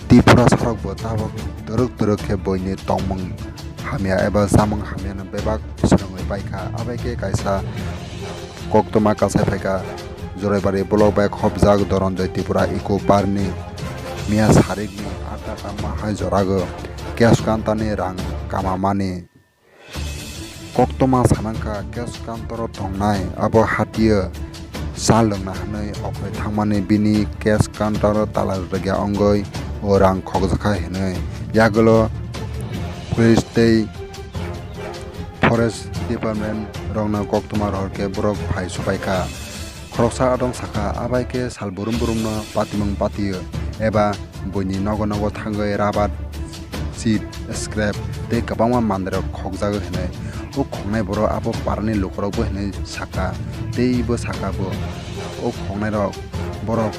Tripura sarokbo tabok dorok ke boini tongmung hamya eba samung hamya no bebak srongoi paika abaike kaisa koktoma kasai paika joraibari blok bai khobjak Doronjoi Tripura Eco Park ni miya sarik ni atata mahai jorago Keskantani rang kamamani koktoma sanangka Keskantoro tongnai abo hatia sa lungna hanai okhoi thangmani bini Keskantoro talar rega ongoi orang khokjaka hinai yagulo police tei forest department rongna koktoma rohorke borok phai supaika khoroksa adong saka abaike sal burum no patimung patio eba boini nogo thangai rabat seat scrap tei kwbangma mandirok khokjago hinai o khongnai borok abo parni lukorok bo hinai saka tei bo saka bo o khongnai rok borok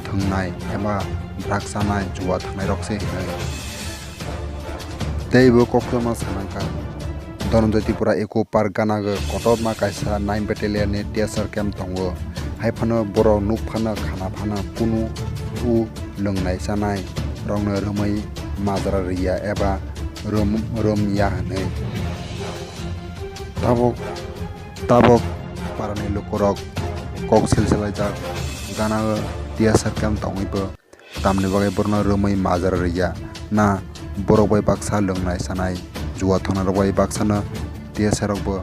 thungnai eba drugs sanai juwa thangnai rok se hinai tei bo koktoma sanangka Doronjoi Tripura Eco Park ganago kotoma kaisa 9 battalion ni TSR camp tongo haifano borok nukphano khana phano kunu u lungnai sanai rongno rumai majra riya eba rum ya hinai tabok parani lukorok kok silsilaijak ganago TSR camp tongibo tamni bagai borno rumai majra riya na borok bai baksa lungnai sanai juwa thona rok bai baksana TSR rok bo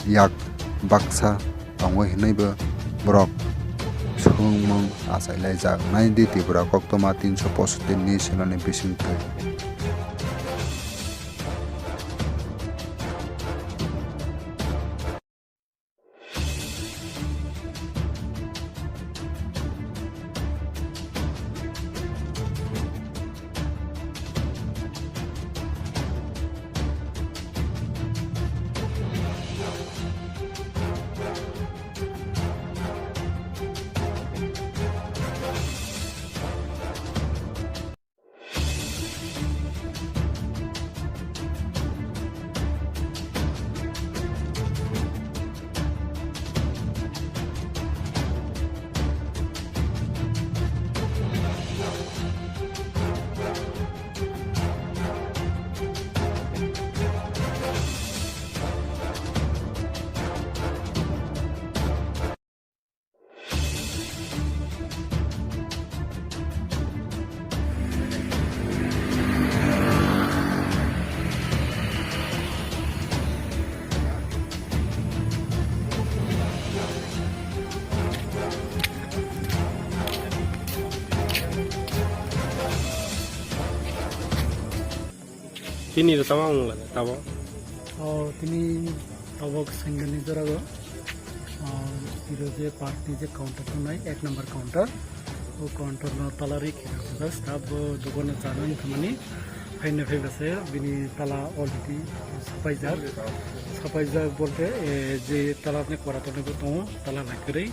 yak baksa tongo hinai bo borok sungmung asailajak naidi Tripura koktoma 365 ni selani bisingtwi Kini ro tamang lada tabo. Tini tabok singani jorago tiro je party je counter to nai 1 number counter o counter no talari khira staff dogone chanan thamani faine febase bini tala already sapaijak bolte je tala ne kora to ne to tala nakrai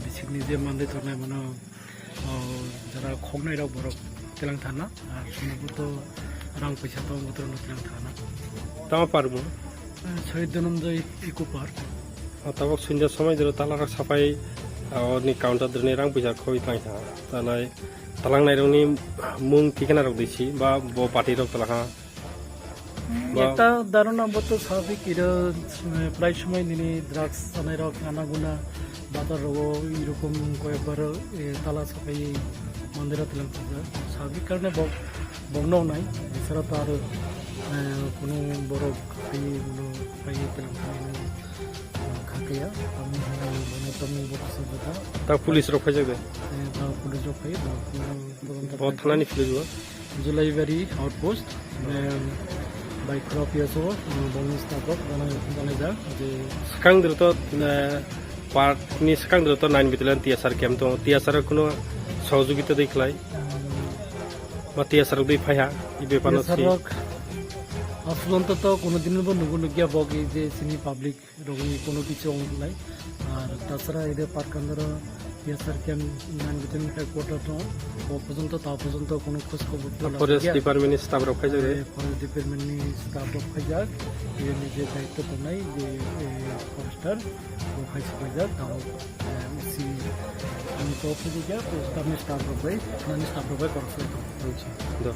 bisini je mande to nai mano jara khognai rok borok telang thana ar sunubu to rang paisa to motor no telang thana Tama parbo. Shahid Dhananjai Eco Park. Tabok sunja samai jero talar sapai ni counter drone rang pisa khoi tang tha talai talang nai roni mung tikana rok disi ba bo party rok talaha Eta darona boto sabik ira প্রায় সময় নিনি drugs সানাই rock আনাগুনা বাতার rho এরকম কয়েকবার তালা সাফাই মন্দিরা তেলাং থাকা সাবিক কারণে বগ্নও নাই এছাড়া তো আর কোনো বড় পাই তেলাং খাকাইয়া আমি মানে তুমি বলছো কথা ta police rok phajak de তা police rock pi bo thana ni police bo Julaibari outpost by crop yaso bonus tapok dana ja je sakang dro to park ni sakang dro to 9 battalion TSR camp to TSR kono সহযোগিতা দেখলাই বা TSR দই ফায়া ই বেপানো sarok aflont to কোনদিন নুগুনুগিয়া বগি যে সিনি public রোগী কোনো কিছু নাই আর তাছাড়া এদের পার্ক আন্ডার TSR ক্যাম্প নান বিটেন হেডকোয়ার্টার তো পর্যন্ত তা পর্যন্ত কোনো খোঁজ খবর ফরেস্ট ডিপার্টমেন্ট স্টাফ রক ফাইজা ফরেস্ট ডিপার্টমেন্ট নি স্টাফ রক ফাইজা এর নিজে দায়িত্ব তো নাই যে ফরেস্টার ও ফাইজা তাও C Kami ko pwede kaya, tapos kami start robay, nani start robay, korso ito. আচ্ছা দাও